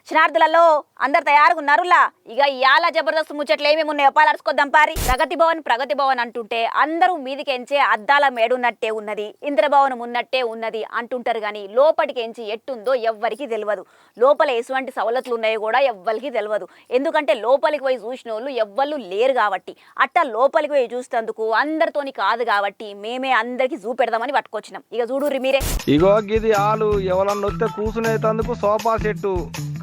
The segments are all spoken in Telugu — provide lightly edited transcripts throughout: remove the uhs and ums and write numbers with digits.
శనార్థులలో అందరు తయారుగా ఉన్నారులా. ఇక ఇయాల జబర్దస్త్ ముచ్చట్లు ఏమేమి ఉన్నాయో పాలర్చుకొద్దాం పారి. ప్రగతి భవన్ అంటుంటే అందరూ మీదికి ఎంచే అద్దాల మేడున్నట్టే ఉన్నది, ఇంద్రభవనం ఉన్నట్టే ఉన్నది అంటుంటారు కానీ లోపలికి ఎంచి ఎట్టుందో ఎవ్వరికి తెలియదు. లోపల ఎటువంటి సవలతులు ఉన్నాయో కూడా ఎవ్వరికి తెలియదు. ఎందుకంటే లోపలికి పోయి చూసిన వాళ్ళు ఎవ్వరు లేరు కాబట్టి. అట్టా లోపలికి పోయి చూసేందుకు అందరితోని కాదు కాబట్టి మేమే అందరికి చూపెడదామని పట్టుకొచ్చినాం. ఇక చూడుర్రి మీరే. ఇగో గిది ఆలు ఎవరన్నా వస్తే కూసునేతందుకు సోఫా సెట్టు,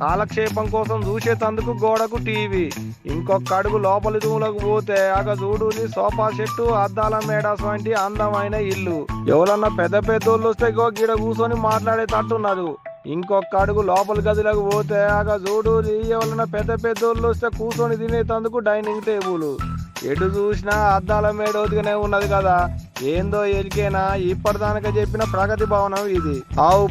కాలక్షేపం కోసం చూసేతందుకు గోడకు టీవీ, ఇంకొక అడుగు లోపలి రూములకు పోతే అగ చూడు సోఫా సెట్టు, అద్దాల మేడాస్ వంటి అందమైన ఇల్లు. ఎవరన్నా పెద్ద పెద్దోళ్ళు వస్తే గో గిడ కూర్చొని మాట్లాడేటట్టున్నారు. ఇంకొక అడుగు లోపలి గదిలోకి పోతే అగ చూడు ఎవరన్నా పెద్ద పెద్దోళ్ళు వస్తే కూర్చొని తినేటందుకు డైనింగ్ టేబుల్. ఎటు చూసినా అద్దాల మేడోదిగానే ఉన్నది కదా. ఏందో ఎరికేనా ఇప్పటిదానిక చెప్పిన ప్రగతి భవనం ఇది.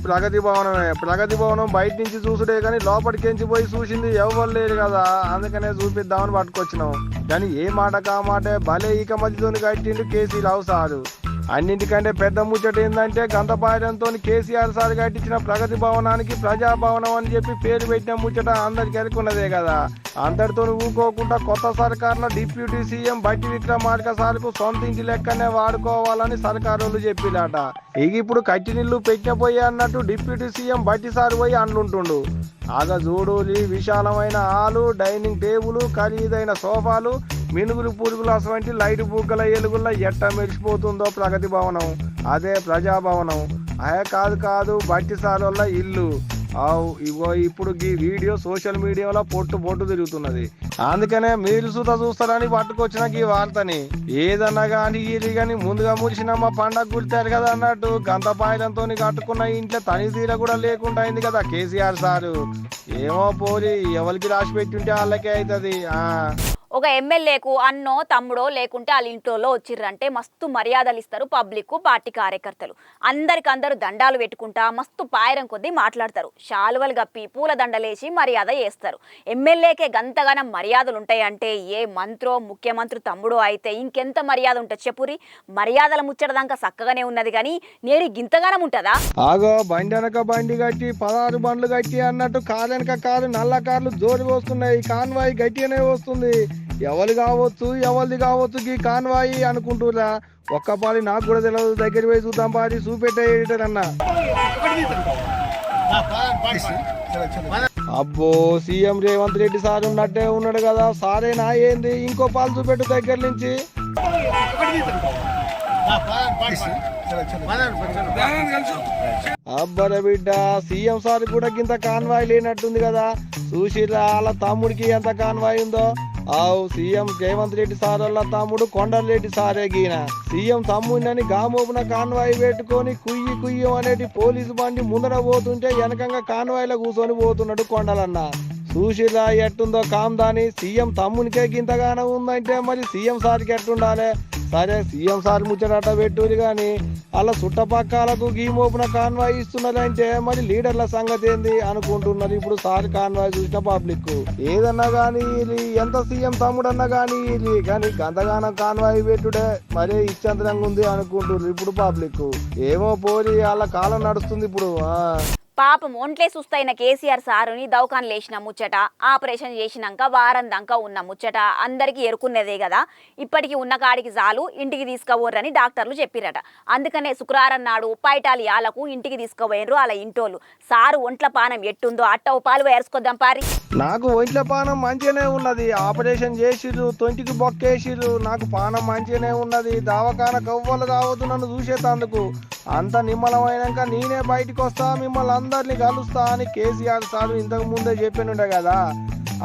ప్రగతి భవనమే. ప్రగతి భవనం బయట నుంచి చూసుడే కానీ లోపలికించి పోయి చూసింది ఎవ్వరు లేరు కదా, అందుకనే చూపిద్దామని పట్టుకొచ్చినాం. కానీ ఏ మాట కామాటే భలే ఈక మధ్యతోని కట్టిండు కేసీరావు సారు. అన్నింటికంటే పెద్ద ముచ్చట ఏంటంటే గంతపాయడంతో కేసీఆర్ సార్ కట్టించిన ప్రగతి భవనానికి ప్రజాభవనం అని చెప్పి పేరు పెట్టిన ముచ్చట అందరికి ఎరుకున్నదే కదా. అందరితో ఊకోకుండా కొత్త సర్కార్లో డిప్యూటీ సీఎం బట్టి విక్రమార్క సార్కు సొంత ఇంటి లెక్కనే వాడుకోవాలని సర్కారోళ్ళు చెప్పిలాట. ఇక ఇప్పుడు కట్టినిల్లు పెట్టినపోయి అన్నట్టు డిప్యూటీ సీఎం బట్టి సార్ పోయి అంటుంటుండు. ఆగ చూడూలి విశాలమైన హాలు, డైనింగ్ టేబుల్, ఖరీదైన సోఫాలు, మినుగులు పురుగులు అటువంటి లైట్ బుగ్గల ఎలుగుల ఎట్ట మెరిసిపోతుందో ప్రగతి భవనం. అదే ప్రజాభవనం. కాదు బట్టి సార్ వల్ల ఇల్లు. ఇగో ఇప్పుడు ఈ వీడియో సోషల్ మీడియాలో పొట్టు తిరుగుతున్నది. అందుకనే మీరు చూస్తారని పట్టుకొచ్చిన ఈ వార్తని. ఏదన్నా కానీ ఇది కానీ ముందుగా మురిసినమ్మ పండగ గుర్తారు కదా అన్నట్టు గంతపాయలంతో కట్టుకున్న ఇంట్లో తని తీర కూడా లేకుండా అయింది కదా కేసీఆర్ సారు. ఏమో పోలి ఎవరికి రాసి పెట్టుంటే వాళ్ళకే అవుతుంది. ఒక ఎమ్మెల్యేకు అన్నో తమ్ముడో లేకుంటే వాళ్ళ ఇంట్లో వచ్చిర్రంటే మస్తు మర్యాదలు ఇస్తారు పబ్లిక్, పార్టీ కార్యకర్తలు. అందరికందరూ దండాలు పెట్టుకుంటా మస్తు పాయరం కొద్దీ మాట్లాడతారు. శాలువలు గప్పి పూల దండలేసి మర్యాద చేస్తారు. ఎమ్మెల్యేకే గంతగానం మర్యాదలు ఉంటాయంటే ఏ మంత్రో ముఖ్యమంత్రి తమ్ముడో అయితే ఇంకెంత మర్యాద ఉంటుంది చెప్పురి. మర్యాదల ముచ్చటదాకా చక్కగానే ఉన్నది కానీ నేను గింతగానం ఉంటుందా? ఆగో బండి వెనక బండి కట్టి 16 బండ్లు కట్టి అన్నట్టు కారు వెనక కారు నల్ల కార్లు జోరు వస్తున్నాయి. కాన్వాయి గట్టిగానే వస్తుంది. ఎవరిది కావచ్చు ఈ కాన్వాయి అనుకుంటురా. ఒక్కపాలి నాకు కూడా తెలియదు. దగ్గర పోయి చూద్దాం పారి చూపెట్టేటన్నా. అబ్బో సీఎం రేవంత్ రెడ్డి సార్ ఉన్నట్టే ఉన్నాడు కదా. సారేనా ఏంది? ఇంకో పాలు చూపెట్టు దగ్గర నుంచి. అబ్బర బిడ్డ సీఎం సార్ కూడా గింత కాన్వాయ్ లేనట్టుంది కదా. చూసిరా వాళ్ళ తమ్ముడికి ఎంత కాన్వాయ్ ఉందో. సీఎం రేవంత్ రెడ్డి సార్ వాళ్ళ తమ్ముడు కొండలరెడ్డి సారే గీన. సీఎం తమ్ముడిని గామోపున కాన్వాయ్ పెట్టుకొని కుయ్యి అనేటి పోలీసు బండి ముందర పోతుంటే వెనకంగా కాన్వాయ్లో కూర్చొని పోతున్నాడు కొండలన్న. చూసిరా ఎట్టుందో కామ్దాని. సీఎం తమ్మునికే గింతగానం ఉందంటే మరి సీఎం సార్కి ఎట్టుండాలి? సరే సీఎం సార్ ముచ్చట పెట్టుది కానీ అలా చుట్టపక్కలకు గీమోపున కాన్వాయ్ ఇస్తున్నారంటే మరి లీడర్ల సంగతి ఏంది అనుకుంటున్నారు ఇప్పుడు సార్ కాన్వాయ్ చూసిన పబ్లిక్. ఏదన్నా కానీ ఎంత సీఎం తమ్ముడన్నా కానీ కానీ గంతగానం కాన్వాయ్ పెట్టుడే మరే ఇచ్చంతరంగా ఉంది అనుకుంటున్నారు ఇప్పుడు పబ్లిక్. ఏమో పోరి వాళ్ళ కాలం నడుస్తుంది ఇప్పుడు. పాపం ఒంట్లే సుస్తైన కేసీఆర్ సారుని దవాఖాన లేచిన ముచ్చట, ఆపరేషన్ చేసినాక వారం దాకా ఉన్న ముచ్చట అందరికీ ఎరుకున్నదే కదా. ఇప్పటికి ఉన్న కాడికి చాలు ఇంటికి తీసుకుపోర్రని డాక్టర్లు చెప్పిరట. అందుకనే శుక్రవారం నాడు పైటాలి ఆలకు ఇంటికి తీసుకుపోయినరు వాళ్ళ ఇంటోళ్ళు. సారు ఒంట్ల పానం ఎట్టుందో అట్టవు పాలు వేసుకొద్దాం పారి. నాకు ఒంట్ల పానం మంచిగానే ఉన్నది. ఆపరేషన్ చేసిర్రు, తొంటికి బొక్కేసిర్రు. నాకు పానం మంచిగానే ఉన్నది. దవాఖాన కవ్వలు రావద్దు నన్ను చూసేటందుకు. అంత నిమ్మలమైనాక నేనే బయటకు వస్తా, మిమ్మల్ని అందరినీ కలుస్తా అని కేసీఆర్ సార్ ఇంతకు ముందే చెప్పినుండే కదా.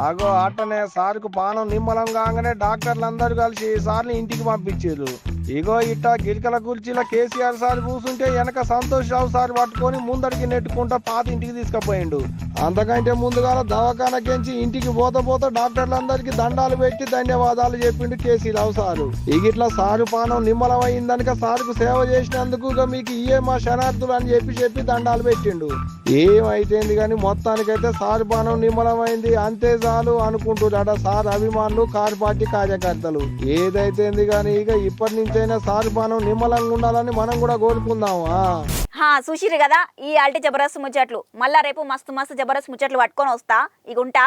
అగో అట్టనే సార్కు పానం నిమ్మలం కాగానే డాక్టర్లు అందరూ కలిసి సార్ని ఇంటికి పంపించారు. ఇగో ఇట్ట గిరికల కుర్చీల కేసీఆర్ సార్ కూర్చుంటే వెనక సంతోష్ రావు సార్ పట్టుకొని ముందడికి నెట్టుకుంటా పాత ఇంటికి తీసుకుపోయిండు. అంతకంటే ముందుగా దవాఖానకెంచి ఇంటికి పోతా డాక్టర్లందరికీ దండాలు పెట్టి ధన్యవాదాలు చెప్పిండు కేసీరావు సారు. ఇగిట్లా సారు పానం నిమ్మలం అయిందనుక సార్కు సేవ చేసినందుకు మీకు ఇయే మా శనార్థులు అని చెప్పి దండాలు పెట్టిండు. ఏమైతేంది కానీ మొత్తానికైతే సారు పానం నిమ్మలమైంది అంతే చాలు అనుకుంటున్నాడ సార్ అభిమానులు, కారు పార్టీ కార్యకర్తలు. ఏదైతేంది కానీ ఇక ఇప్పటి నుంచైనా సారు పానం నిమ్మలంగా ఉండాలని మనం కూడా కోరుకుందాం. చూసిరు కదా ఈ అల్టి జబర్దస్త్ ముచ్చట్లు. మళ్ళా రేపు మస్తు జబర్దస్త్ ముచ్చట్లు పట్టుకొని వస్తా ఇక ఉంటా.